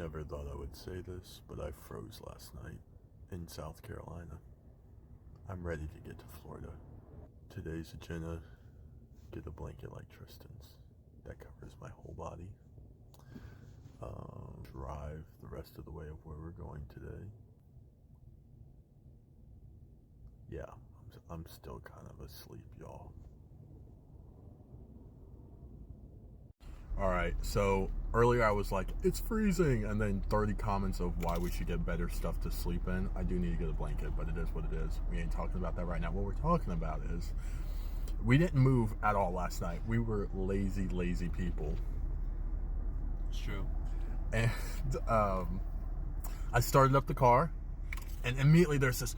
Never thought I would say this, but I froze last night in South Carolina. I'm ready to get to Florida. Today's agenda, get a blanket like Tristan's. That covers my whole body. Drive the rest of the way of where we're going today. Yeah, I'm still kind of asleep, y'all. Alright, so earlier I was like, it's freezing, and then 30 comments of why we should get better stuff to sleep in. I do need to get a blanket, but it is what it is. We ain't talking about that right now. What we're talking about is, we didn't move at all last night. We were lazy people. It's true. And I started up the car, and immediately there's this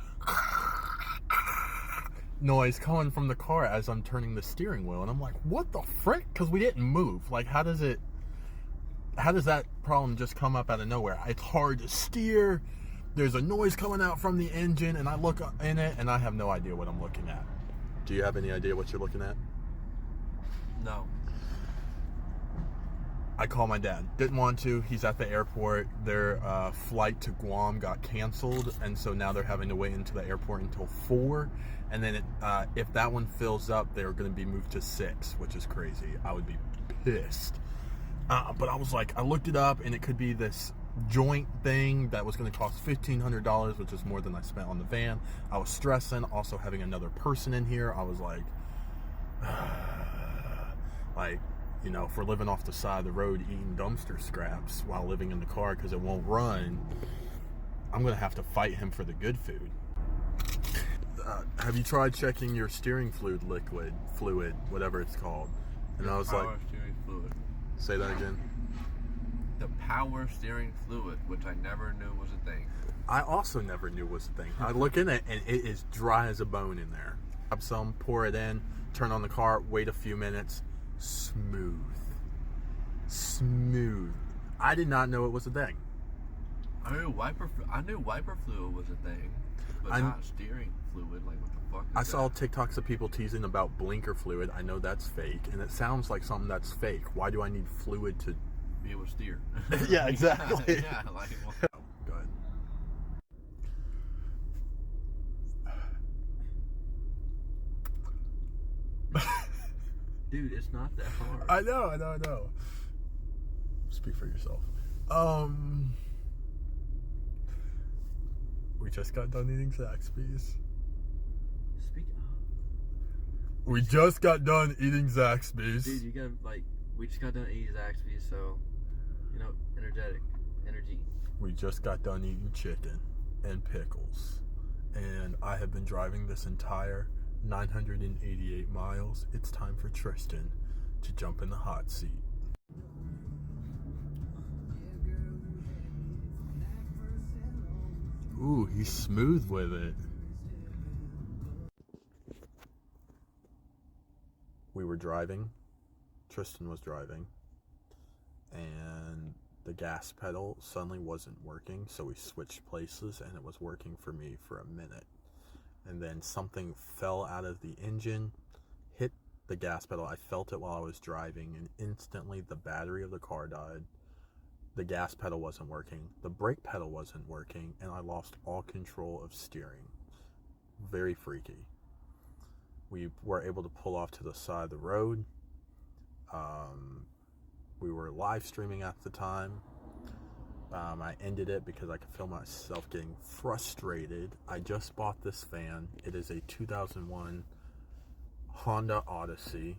noise coming from the car as I'm turning the steering wheel, and I'm like, what the frick? Because we didn't move. Like, how does that problem just come up out of nowhere? It's hard to steer. There's a noise coming out from the engine, and I look in it, and I have no idea what I'm looking at. Do you have any idea what you're looking at? No. I call my dad. Didn't want to. He's at the airport. Their flight to Guam got canceled, and so now they're having to wait into the airport until 4. And then if that one fills up, they're going to be moved to 6, which is crazy. I would be pissed. But I was like, I looked it up, and it could be this joint thing that was going to cost $1,500, which is more than I spent on the van. I was stressing. Also having another person in here, I was like, you know, if we're living off the side of the road eating dumpster scraps while living in the car because it won't run, I'm going to have to fight him for the good food. Have you tried checking your steering fluid, whatever it's called? And I was like, power steering fluid. Say that again. The power steering fluid, which I never knew was a thing. I also never knew was a thing. I look in it and it is dry as a bone in there. Grab some, pour it in, turn on the car, wait a few minutes. Smooth. I did not know it was a thing. I knew wiper fluid was a thing, but not steering fluid. Like, what the fuck is I that? saw TikToks of people teasing about blinker fluid. I know that's fake, and it sounds like something that's fake. Why do I need fluid to be able to steer? Yeah, exactly. Yeah, like, well. Go ahead. Dude, it's not that hard. I know. Speak for yourself. We just got done eating Zaxby's. We just got done eating Zaxby's. Dude, you got, like, we just got done eating Zaxby's, so, you know, energy. We just got done eating chicken and pickles. And I have been driving this entire 988 miles. It's time for Tristan to jump in the hot seat. Ooh, he's smooth with it. We were driving. Tristan was driving. And the gas pedal suddenly wasn't working, so we switched places, and it was working for me for a minute. And then something fell out of the engine, hit the gas pedal. I felt it while I was driving, and instantly the battery of the car died. The gas pedal wasn't working. The brake pedal wasn't working, and I lost all control of steering. Very freaky. We were able to pull off to the side of the road. We were live streaming at the time. I ended it because I could feel myself getting frustrated. I just bought this van. It is a 2001 Honda Odyssey.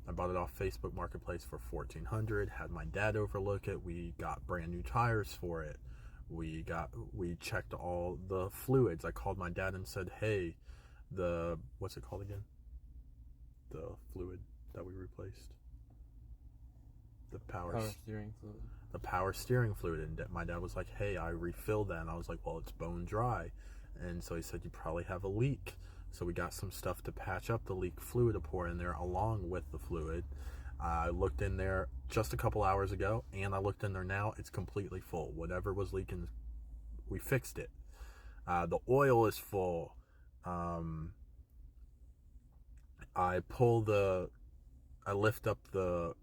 I bought it off Facebook Marketplace for $1,400. Had my dad overlook it. We got brand new tires for it. We checked all the fluids. I called my dad and said, hey, what's it called again? The fluid that we replaced. The power steering fluid. The power steering fluid, and my dad was like, hey, I refilled that, and I was like, well, it's bone dry. And so he said, you probably have a leak. So we got some stuff to patch up the leak fluid to pour in there along with the fluid. I looked in there just a couple hours ago, and I looked in there now. It's completely full. Whatever was leaking, we fixed it. The oil is full. I lift up the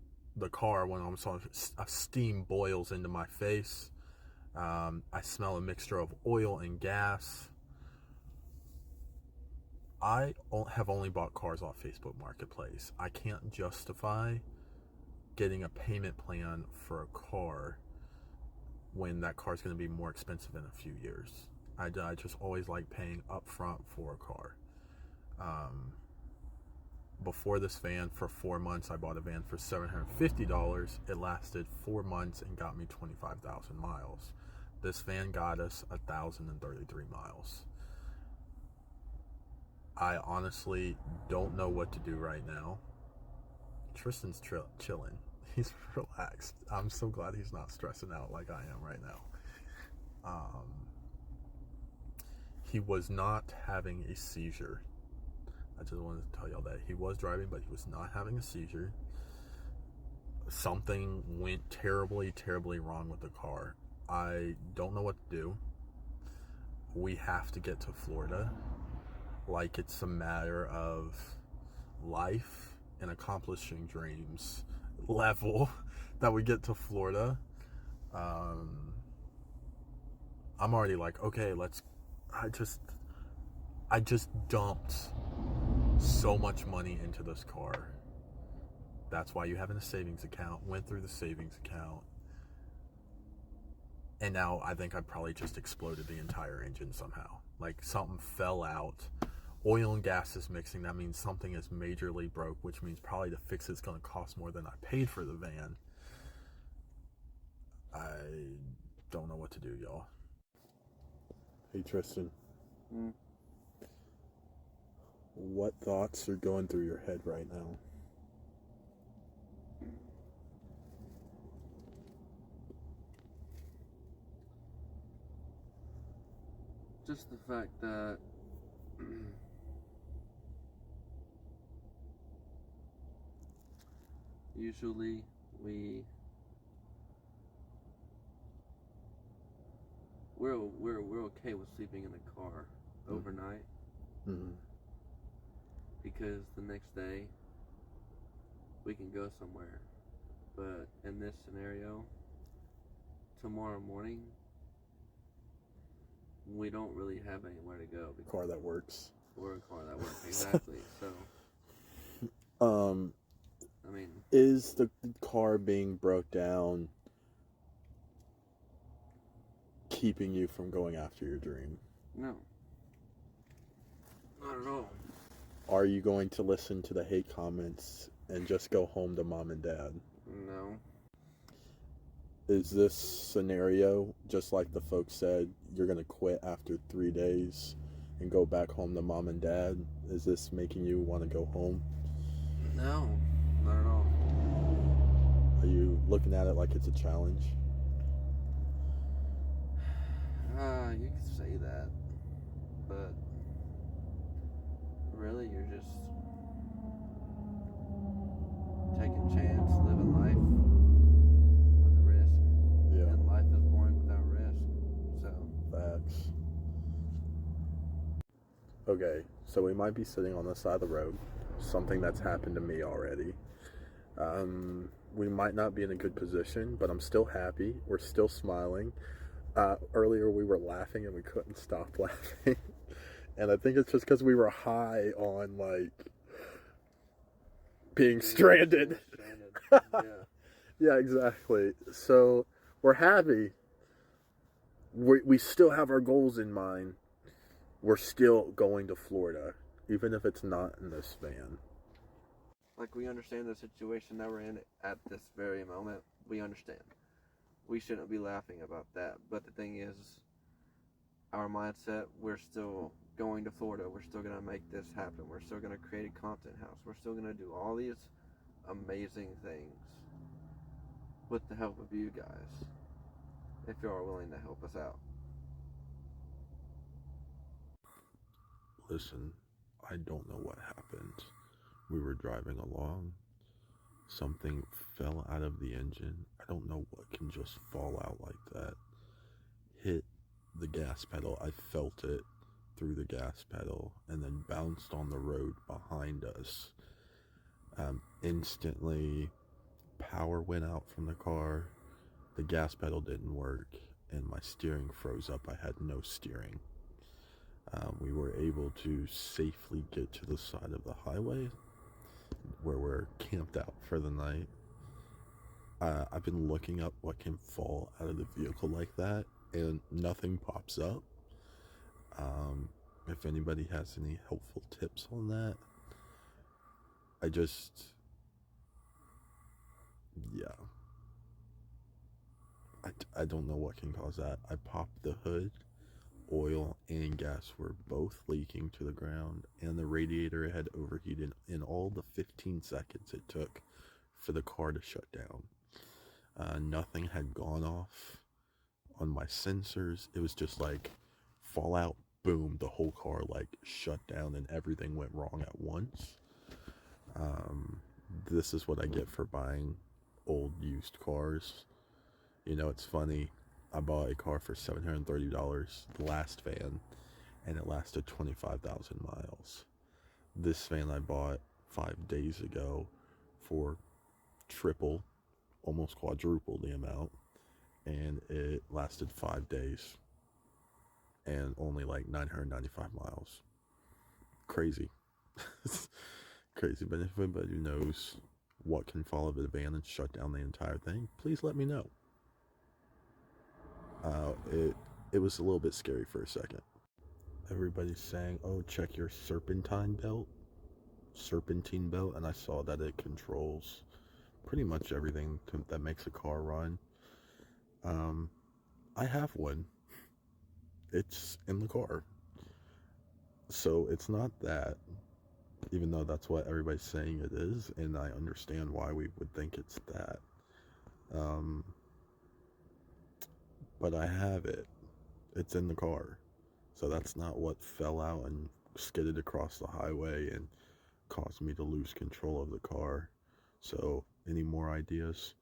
car when I'm so steam boils into my face. I smell a mixture of oil and gas. I have only bought cars off Facebook Marketplace. I can't justify getting a payment plan for a car when that car is going to be more expensive in a few years. I just always like paying upfront for a car. Before this van, for 4 months, I bought a van for $750. It lasted 4 months and got me 25,000 miles. This van got us 1,033 miles. I honestly don't know what to do right now. Tristan's chilling. He's relaxed. I'm so glad he's not stressing out like I am right now. He was not having a seizure. I just wanted to tell y'all that. He was driving, but he was not having a seizure. Something went terribly, terribly wrong with the car. I don't know what to do. We have to get to Florida. Like it's a matter of life and accomplishing dreams level that we get to Florida. I'm already like, okay, I just dumped so much money into this car. That's why you have a savings account. Went through the savings account. And now I think I probably just exploded the entire engine somehow. Like something fell out. Oil and gas is mixing. That means something is majorly broke, which means probably to fix it's going to cost more than I paid for the van. I don't know what to do, y'all. Hey, Tristan. What thoughts are going through your head right now? Just the fact that usually we're okay with sleeping in the car overnight, because the next day we can go somewhere. But in this scenario, tomorrow morning we don't really have anywhere to go. A car that works. Or a car that works, exactly. So I mean, is the car being broke down keeping you from going after your dream? no, not at all. Are you going to listen to the hate comments and just go home to mom and dad? No. Is this scenario, just like the folks said, you're going to quit after 3 days and go back home to mom and dad? Is this making you want to go home? No, not at all. Are you looking at it like it's a challenge? You could say that, but really you're just taking a chance, living life with a risk. Yeah. And life is boring without risk. So Facts. Okay, so we might be sitting on the side of the road. Something that's happened to me already. We might not be in a good position, but I'm still happy. We're still smiling. Earlier we were laughing and we couldn't stop laughing. And I think it's just because we were high on, like, being stranded. Yeah. Yeah, exactly. So we're happy. We still have our goals in mind. We're still going to Florida, even if it's not in this van. Like, we understand the situation that we're in at this very moment. We understand. We shouldn't be laughing about that. But the thing is, our mindset, we're still going to Florida. We're still going to make this happen. We're still going to create a content house. We're still going to do all these amazing things with the help of you guys, if you are willing to help us out. Listen, I don't know what happened. We were driving along. Something fell out of the engine. I don't know what can just fall out like that. Hit the gas pedal. I felt it through the gas pedal and then bounced on the road behind us. Instantly, power went out from the car. The gas pedal didn't work. and my steering froze up. I had no steering. We were able to safely get to the side of the highway where we're camped out for the night. I've been looking up what can fall out of the vehicle like that, and nothing pops up. If anybody has any helpful tips on that, yeah, I don't know what can cause that. I popped the hood. Oil and gas were both leaking to the ground, and the radiator had overheated in all the 15 seconds it took for the car to shut down. Nothing had gone off on my sensors. It was just like fallout, boom, the whole car like shut down and everything went wrong at once. This is what I get for buying old used cars. You know, it's funny. I bought a car for $730, the last van, and it lasted 25,000 miles. This van I bought 5 days ago for triple, almost quadruple the amount, and it lasted 5 days and only like 995 miles. Crazy. Crazy, but if anybody knows what can fall out of the van and shut down the entire thing, please let me know. It was a little bit scary for a second. Everybody's saying, "Oh, check your serpentine belt," and I saw that it controls pretty much everything that makes a car run. I have one. It's in the car, so it's not that. Even though that's what everybody's saying it is, and I understand why we would think it's that. But I have it. It's in the car. So that's not what fell out and skidded across the highway and caused me to lose control of the car. So, any more ideas?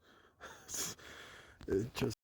It just